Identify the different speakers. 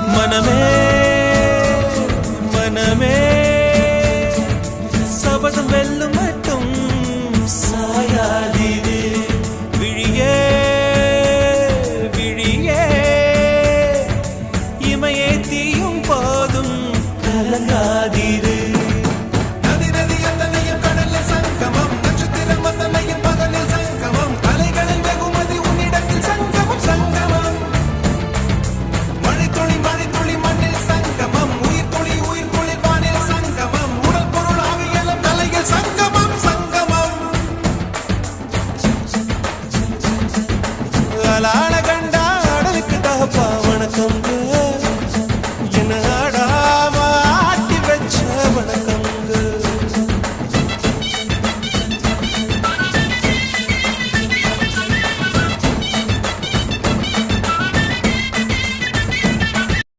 Speaker 1: மனமே மனமே சபதம் வெல்லும் மட்டும் சாயாதீது விழியே விழியே இமையே தீயும் போதும் கலங்காதீது